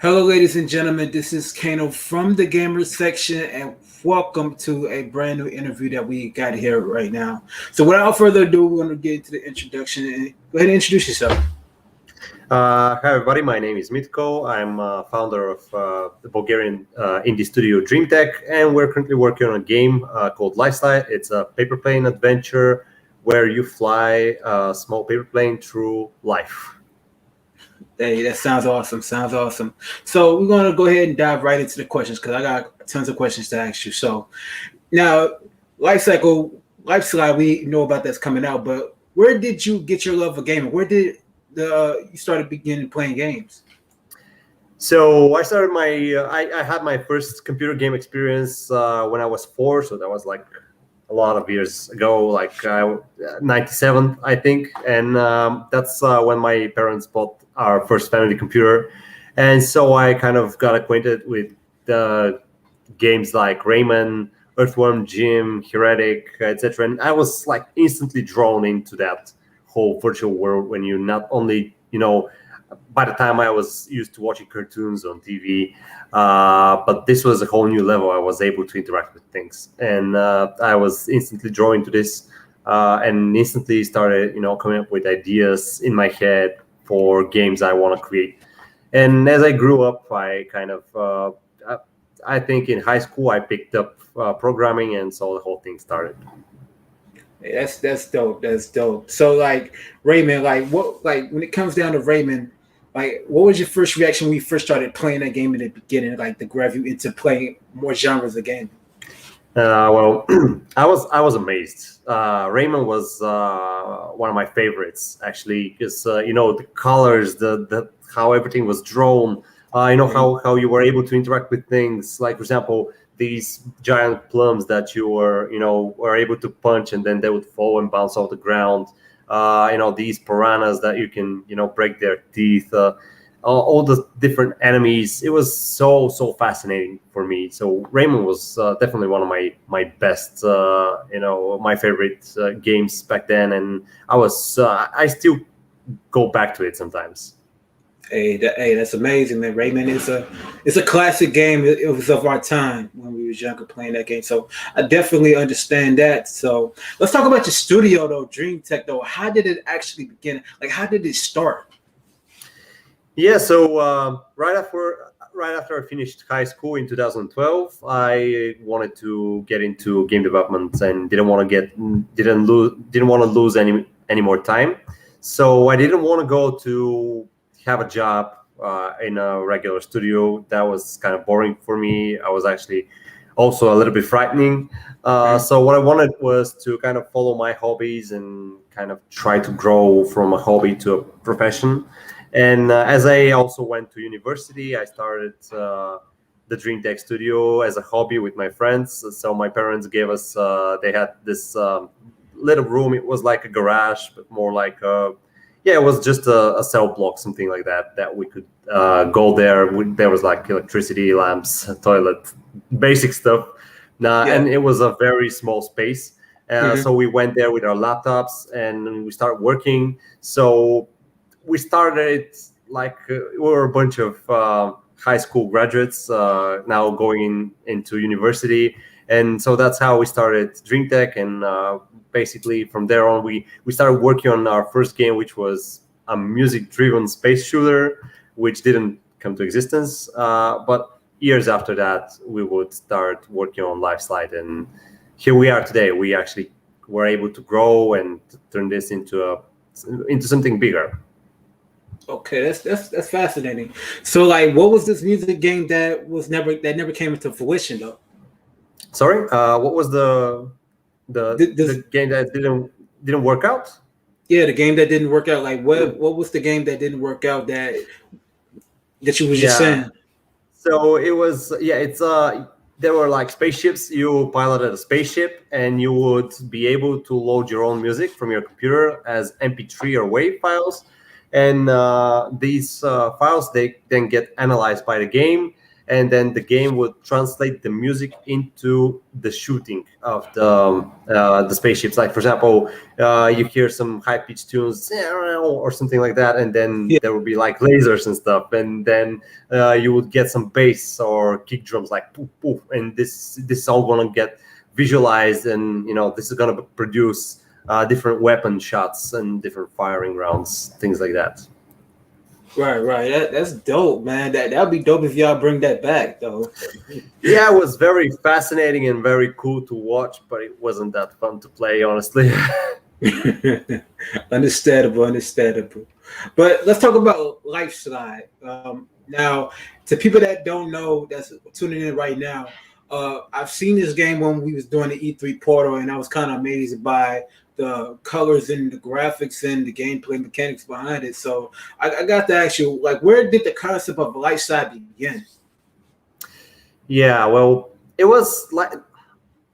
Hello, ladies and gentlemen. This is Kano from the Gamers section, and welcome to a brand new interview that we got here right now. So, without further ado, we're going to get into the introduction and go ahead and introduce yourself. Hi everybody, my name is Mitko. I'm founder of the Bulgarian indie studio Dreamtech, and we're currently working on a game called Lifeslide. It's a paper plane adventure where you fly a small paper plane through life. Hey, that sounds awesome. Sounds awesome. So, we're going to go ahead and dive right into the questions because I got tons of questions to ask you. So, now, life cycle, lifestyle, we know about that's coming out, but where did you get your love for gaming? Where did you started beginning playing games? So I started I had my first computer game experience when I was 4, so that was like a lot of years ago, like 97, I think. And that's when my parents bought our first family computer. And so I kind of got acquainted with the games like Raymond, Earthworm Jim, Heretic, etc. And I was like instantly drawn into that whole virtual world when you not only, by the time I was used to watching cartoons on TV, but this was a whole new level. I was able to interact with things, and I was instantly drawn to this, and instantly started, coming up with ideas in my head for games I want to create. And as I grew up, I kind of, I think in high school, I picked up programming, and so the whole thing started. Hey, that's dope. That's dope. So like Raymond, like when it comes down to Raymond, like what was your first reaction when you first started playing that game in the beginning, like to grab you into playing more genres of game? Well, I was amazed. Raymond was one of my favorites actually, because the colors, the how everything was drawn. How you were able to interact with things. Like for example, these giant plums that you were able to punch and then they would fall and bounce off the ground. These piranhas that you can break their teeth. All the different enemies. It was so fascinating for me. So Raymond was definitely one of my best, my favorite games back then, and I still go back to it sometimes. Hey, that's amazing, man. Raymond is it's a classic game. It was of our time when we was younger playing that game. So I definitely understand that. So let's talk about your studio though, Dreamtech though. How did it actually begin? Like how did it start? Yeah, so right after I finished high school in 2012, I wanted to get into game development and didn't want to lose any more time. So I didn't want to go to have a job in a regular studio. That was kind of boring for me. I was actually also a little bit frightening. So what I wanted was to kind of follow my hobbies and kind of try to grow from a hobby to a profession. And as I also went to university, I started the Dreamtech studio as a hobby with my friends. So my parents gave us, they had this little room. It was like a garage, but more like yeah, it was just a cell block, something like that we could go there. There was like electricity, lamps, toilet, basic stuff. Yeah. And it was a very small space. Hmm. So we went there with our laptops and we started working. So we started like we were a bunch of high school graduates now going into university, and so that's how we started Dreamtech. And basically from there on, we started working on our first game, which was a music-driven space shooter, which didn't come to existence. But years after that, we would start working on Lifeslide, and here we are today. We actually were able to grow and turn this into something bigger. Okay, that's fascinating. So like what was this music game that never came into fruition though? Sorry, what was the This game that didn't work out? yeah, the game that didn't work out. Like what was the game that didn't work out that you was just Yeah. saying? So it was, yeah, it's there were like spaceships. You piloted a spaceship and you would be able to load your own music from your computer as MP3 or WAV files. And these files, they then get analyzed by the game. and then the game would translate the music into the shooting of the spaceships. Like for example, you hear some high pitched tunes or something like that, and then Yeah. there would be like lasers and stuff, and then you would get some bass or kick drums like poof poof, and this is all gonna get visualized, and this is gonna produce different weapon shots and different firing rounds, things like that. Right. That's dope, man. That'd be dope if y'all bring that back, though. Yeah, it was very fascinating and very cool to watch, but it wasn't that fun to play, honestly. Understandable. But let's talk about Lifeslide. Now, to people that don't know, that's tuning in right now, I've seen this game when we was doing the E3 portal, and I was kind of amazed by the colors and the graphics and the gameplay mechanics behind it. So I got to ask you, like, where did the concept of Lifeside begin? Yeah, well, it was like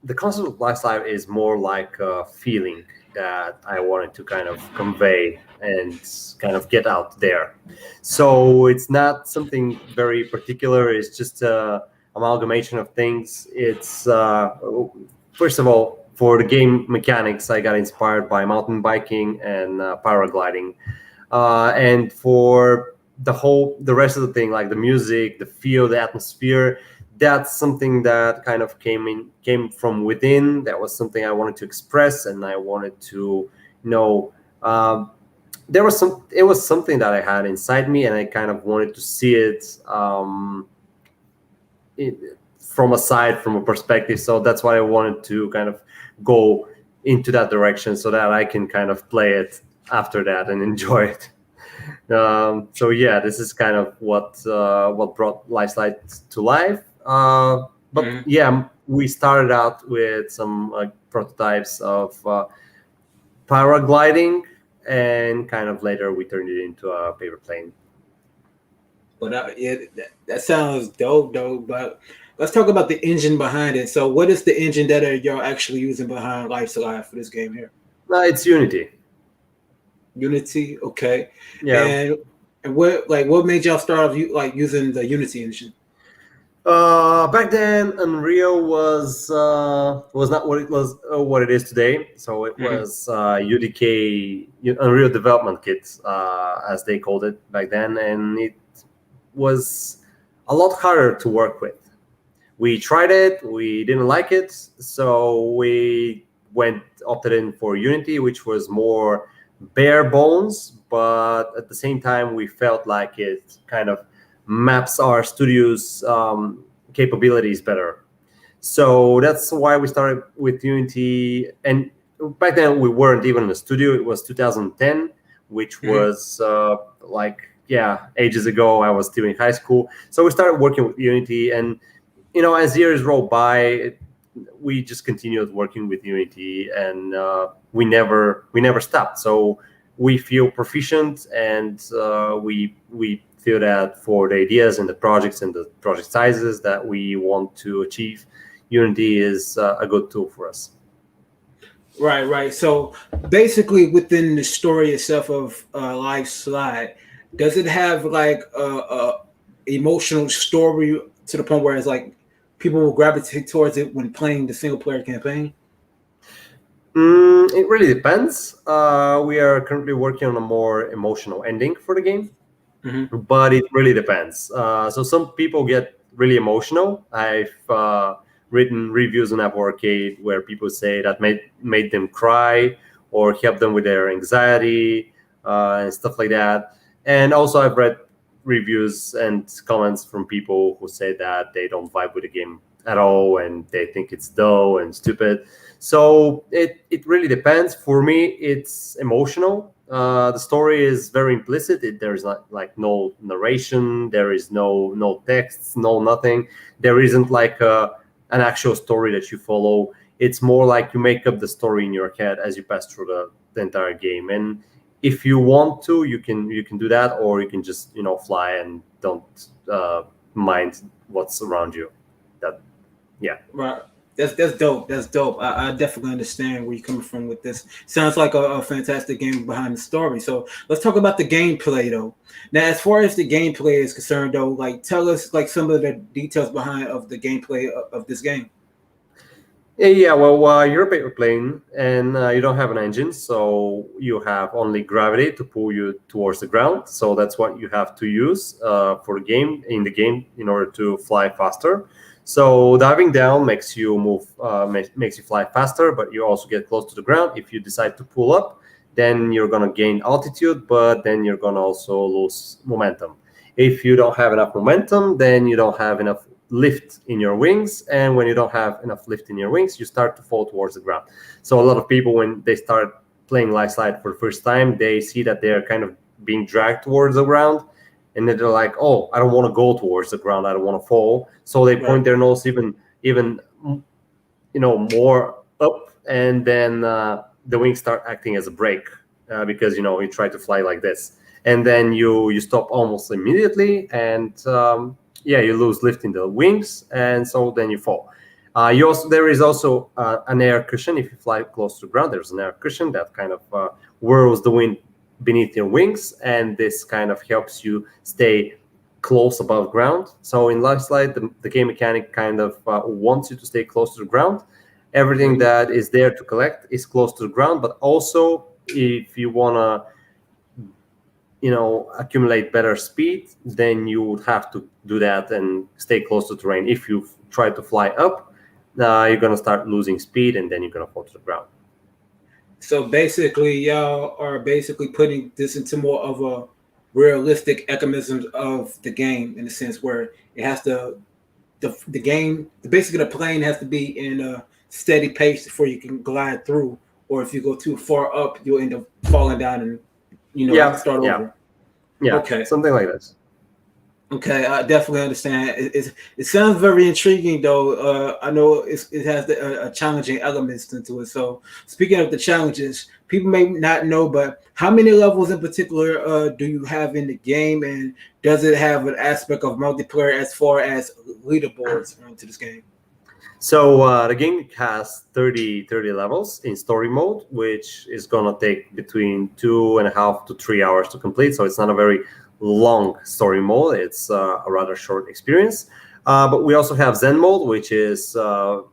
the concept of lifestyle is more like a feeling that I wanted to kind of convey and kind of get out there. So it's not something very particular. It's just a amalgamation of things. It's first of all, for the game mechanics, I got inspired by mountain biking and paragliding, and for the rest of the thing, like the music, the feel, the atmosphere, that's something that kind of came from within. That was something I wanted to express, and I wanted to know. It was something that I had inside me, and I kind of wanted to see it, from a side, from a perspective. So that's why I wanted to kind of go into that direction, so that I can kind of play it after that and enjoy it. So yeah, this is kind of what brought Lifeslide to life. But yeah, we started out with some prototypes of paragliding, and kind of later we turned it into a paper plane. But that sounds dope, though. But let's talk about the engine behind it. So, what is the engine that y'all actually using behind Lifeslide for this game here? It's Unity. Unity, okay. Yeah. And what made y'all start off using the Unity engine? Back then, Unreal was not what it is today. So it was UDK, Unreal Development Kit, as they called it back then, and it was a lot harder to work with. We tried it, we didn't like it, so we opted in for Unity, which was more bare bones, but at the same time, we felt like it kind of maps our studio's capabilities better. So that's why we started with Unity. And back then, we weren't even in a studio. It was 2010, which was ages ago. I was still in high school. So we started working with Unity, and as years roll by, we just continued working with Unity, and we never stopped. So we feel proficient, and we feel that for the ideas and the projects and the project sizes that we want to achieve, Unity is a good tool for us. Right. So basically, within the story itself of Lifeslide, does it have like a emotional story to the point where it's like people will gravitate towards it when playing the single player campaign? It really depends. We are currently working on a more emotional ending for the game, but it really depends. So some people get really emotional. I've written reviews on Apple Arcade where people say that made them cry or helped them with their anxiety and stuff like that. And also I've read reviews and comments from people who say that they don't vibe with the game at all and they think it's dull and stupid. So it really depends. For me, it's emotional. The story is very implicit. There is not like no narration. There is no texts, no nothing. There isn't like an actual story that you follow. It's more like you make up the story in your head as you pass through the entire game. And if you want to, you can do that, or you can just fly and don't mind what's around you. Yeah. That's dope. That's dope. I definitely understand where you're coming from with this. Sounds like a fantastic game behind the story. So let's talk about the gameplay though. Now, as far as the gameplay is concerned though, like tell us like some of the details behind of the gameplay of this game. Yeah, well, you're a paper plane and you don't have an engine, so you have only gravity to pull you towards the ground. So that's what you have to use for the game in in order to fly faster. So diving down makes you move, makes you fly faster, but you also get close to the ground. If you decide to pull up, then you're gonna gain altitude, but then you're gonna also lose momentum. If you don't have enough momentum, then you don't have enough lift in your wings, and when you don't have enough lift in your wings, you start to fall towards the ground. So a lot of people, when they start playing Lifeslide for the first time, they see that they're kind of being dragged towards the ground, and then they're like, oh, I don't want to go towards the ground, I don't want to fall. So they point their nose even more up, and then the wings start acting as a brake, because you try to fly like this, and then you stop almost immediately, and you lose lift in the wings, and so then you fall. There is also an air cushion. If you fly close to the ground, there's an air cushion that kind of whirls the wind beneath your wings, and this kind of helps you stay close above ground. So in Lifeslide, the game mechanic kind of wants you to stay close to the ground. Everything that is there to collect is close to the ground, but also if you want to accumulate better speed, then you would have to do that and stay close to terrain. If you try to fly up, you're going to start losing speed, and then you're going to fall to the ground. So basically, y'all are basically putting this into more of a realistic mechanisms of the game, in the sense where it has to the game basically the plane has to be in a steady pace before you can glide through, or if you go too far up, you'll end up falling down and have to start over. Yeah, okay, something like this. Okay, I definitely understand. It sounds very intriguing, though. I know it has a challenging elements into it. So, speaking of the challenges, people may not know, but how many levels in particular do you have in the game, and does it have an aspect of multiplayer as far as leaderboards into this game? So the game has 30 levels in story mode, which is going to take between 2.5 to 3 hours to complete. So it's not a very long story mode. It's a rather short experience. But we also have Zen mode, which is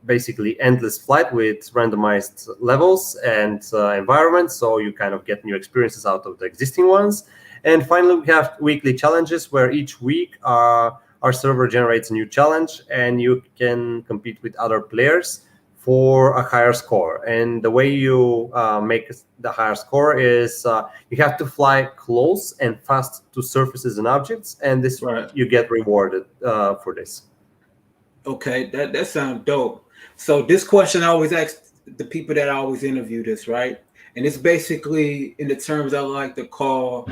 basically endless flight with randomized levels and environments. So you kind of get new experiences out of the existing ones. And finally, we have weekly challenges, where each week our server generates a new challenge, and you can compete with other players for a higher score. And the way you make the higher score is you have to fly close and fast to surfaces and objects, and this you get rewarded for this. Okay, that sounds dope. So this question I always ask the people that I always interview this, right? And it's basically in the terms I like to call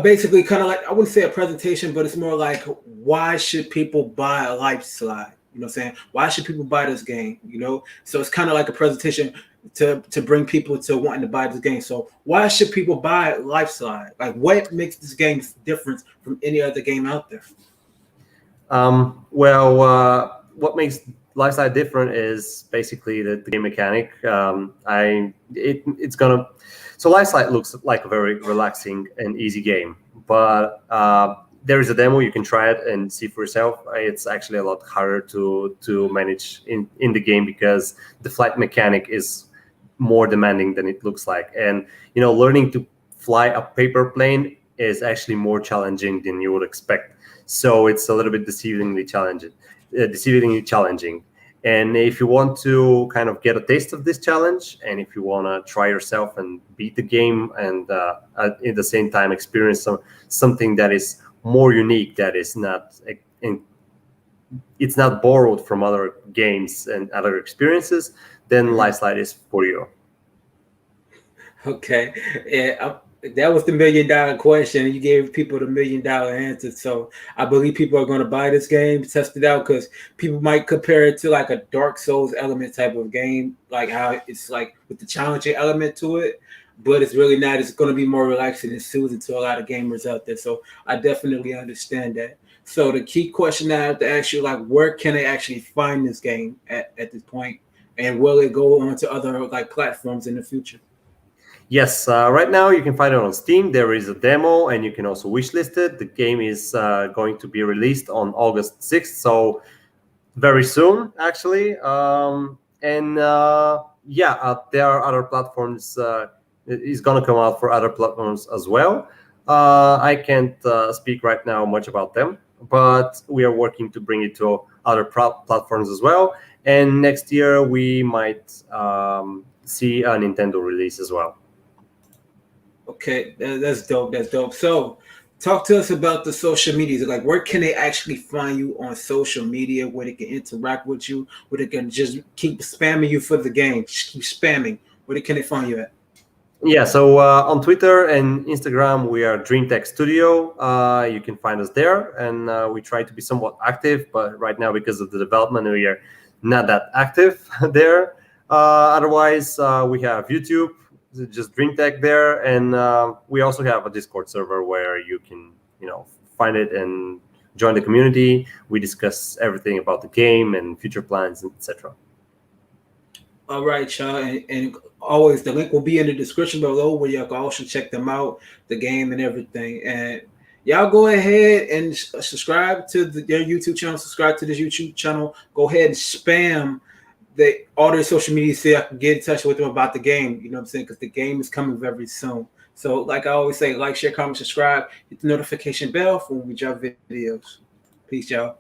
basically kind of like, I wouldn't say a presentation, but it's more like, why should people buy a Lifeslide? You know what I'm saying? Why should people buy this game? So it's kind of like a presentation to bring people to wanting to buy this game. So why should people buy Lifeslide? Like, what makes this game different from any other game out there? What makes Lifeslide different is basically the game mechanic. So Lifeslide looks like a very relaxing and easy game, but there is a demo. You can try it and see for yourself. It's actually a lot harder to manage in the game, because the flight mechanic is more demanding than it looks like. And learning to fly a paper plane is actually more challenging than you would expect. So it's a little bit deceivingly challenging. And if you want to kind of get a taste of this challenge, and if you want to try yourself and beat the game, and at the same time experience something that is more unique, that is it's not borrowed from other games and other experiences, then Lifeslide is for you. Okay, yeah, that was the $1 million question. You gave people the $1 million answer. So I believe people are going to buy this game, test it out, because people might compare it to like a Dark Souls element type of game, like how it's like with the challenging element to it, but it's really not. It's going to be more relaxing and soothing to a lot of gamers out there. So I definitely understand that. So the key question that I have to ask you, like, where can they actually find this game at this point, and will it go on to other like platforms in the future? Yes, right now you can find it on Steam. There is a demo, and you can also wishlist it. The game is going to be released on August 6th, so very soon, actually. And yeah, there are other platforms. It's going to come out for other platforms as well. I can't speak right now much about them, but we are working to bring it to other platforms as well. And next year we might see a Nintendo release as well. Okay, that's dope. That's dope. So, talk to us about the social medias. Like, where can they actually find you on social media? Where they can interact with you? Where they can just keep spamming you for the game? Just keep spamming. Where can they find you at? Yeah, so on Twitter and Instagram, we are Dreamtech Studio. You can find us there, and we try to be somewhat active, but right now, because of the development, we are not that active there. Otherwise, we have YouTube, just Dreamtech there, and we also have a Discord server where you can, find it and join the community. We discuss everything about the game and future plans, etc. All right, y'all, and always the link will be in the description below where y'all can also check them out, the game and everything. And y'all go ahead and subscribe to their YouTube channel. Subscribe to this YouTube channel. Go ahead and spam all their social media so I can get in touch with them about the game. You know what I'm saying? Because the game is coming very soon. So, like I always say, like, share, comment, subscribe, hit the notification bell for when we drop videos. Peace, y'all.